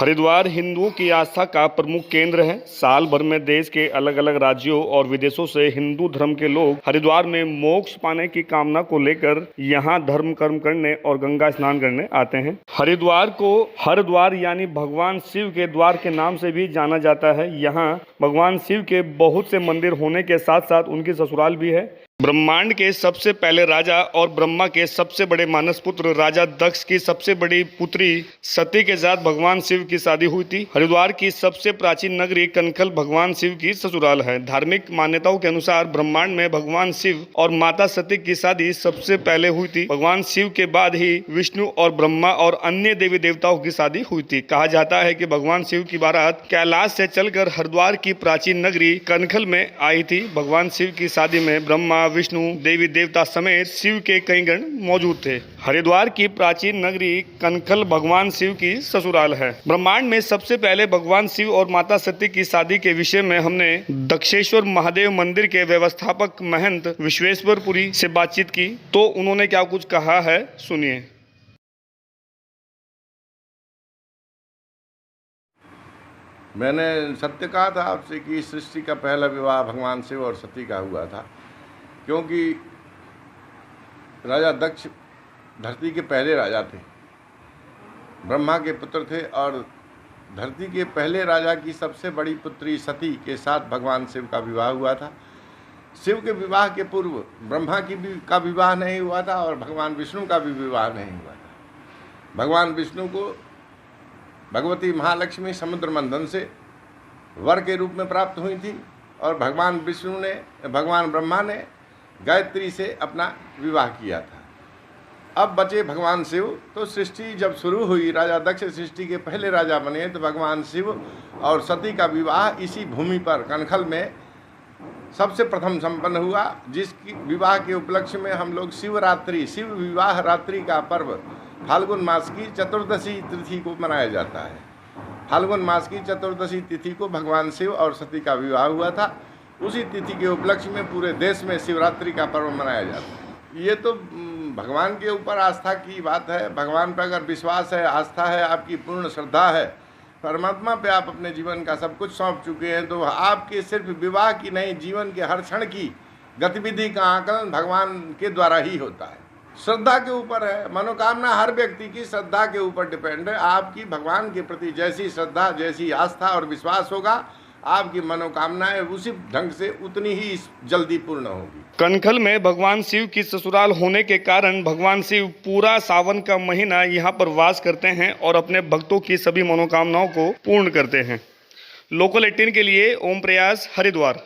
हरिद्वार हिंदुओं की आस्था का प्रमुख केंद्र है। साल भर में देश के अलग अलग राज्यों और विदेशों से हिंदू धर्म के लोग हरिद्वार में मोक्ष पाने की कामना को लेकर यहां धर्म कर्म करने और गंगा स्नान करने आते हैं। हरिद्वार को हरद्वार यानी भगवान शिव के द्वार के नाम से भी जाना जाता है। यहाँ भगवान शिव के बहुत से मंदिर होने के साथ साथ उनकी ससुराल भी है। ब्रह्मांड के सबसे पहले राजा और ब्रह्मा के सबसे बड़े मानस पुत्र राजा दक्ष की सबसे बड़ी पुत्री सती के साथ भगवान शिव की शादी हुई थी। हरिद्वार की सबसे प्राचीन नगरी कनखल भगवान शिव की ससुराल है। धार्मिक मान्यताओं के अनुसार ब्रह्मांड में भगवान शिव और माता सती की शादी सबसे पहले हुई थी। भगवान शिव के बाद ही विष्णु और ब्रह्मा और अन्य देवी देवताओं की शादी हुई थी। कहा जाता है कि भगवान शिव की बारात कैलाश से चलकर हरिद्वार की प्राचीन नगरी कनखल में आई थी। भगवान शिव की शादी में ब्रह्मा, विष्णु, देवी देवता समेत शिव के कई गण मौजूद थे। हरिद्वार की प्राचीन नगरी कनखल भगवान शिव की ससुराल है। ब्रह्मांड में सबसे पहले भगवान शिव और माता सती की शादी के विषय में हमने दक्षेश्वर महादेव मंदिर के व्यवस्थापक महंत विश्वेश्वरपुरी से बातचीत की, तो उन्होंने क्या कुछ कहा है, सुनिए। मैंने सत्य कहा था आपसे कि सृष्टि का पहला विवाह भगवान शिव और सती का हुआ था, क्योंकि राजा दक्ष धरती के पहले राजा थे, ब्रह्मा के पुत्र थे और धरती के पहले राजा की सबसे बड़ी पुत्री सती के साथ भगवान शिव का विवाह हुआ था। शिव के विवाह के पूर्व ब्रह्मा का विवाह नहीं हुआ था और भगवान विष्णु का भी विवाह नहीं हुआ था। भगवान विष्णु को भगवती महालक्ष्मी समुद्र मंथन से वर के रूप में प्राप्त हुई थी और भगवान ब्रह्मा ने गायत्री से अपना विवाह किया था। अब बचे भगवान शिव। तो सृष्टि जब शुरू हुई, राजा दक्ष सृष्टि के पहले राजा बने, तो भगवान शिव और सती का विवाह इसी भूमि पर कनखल में सबसे प्रथम संपन्न हुआ, जिसकी विवाह के उपलक्ष्य में हम लोग शिव विवाह रात्रि का पर्व फाल्गुन मास की चतुर्दशी तिथि को मनाया जाता है। फाल्गुन मास की चतुर्दशी तिथि को भगवान शिव और सती का विवाह हुआ था। उसी तिथि के उपलक्ष्य में पूरे देश में शिवरात्रि का पर्व मनाया जाता है। ये तो भगवान के ऊपर आस्था की बात है। भगवान पर अगर विश्वास है, आस्था है, आपकी पूर्ण श्रद्धा है, परमात्मा पे आप अपने जीवन का सब कुछ सौंप चुके हैं, तो आपके सिर्फ विवाह की नहीं, जीवन के हर क्षण की गतिविधि का आकलन भगवान के द्वारा ही होता है। श्रद्धा के ऊपर है। मनोकामना हर व्यक्ति की श्रद्धा के ऊपर डिपेंड है। आपकी भगवान के प्रति जैसी श्रद्धा, जैसी आस्था और विश्वास होगा, आपकी मनोकामनाएं उसी ढंग से उतनी ही जल्दी पूर्ण होगी। कनखल में भगवान शिव की ससुराल होने के कारण भगवान शिव पूरा सावन का महीना यहाँ पर वास करते हैं और अपने भक्तों की सभी मनोकामनाओं को पूर्ण करते हैं। लोकल 18 के लिए ओम प्रयास, हरिद्वार।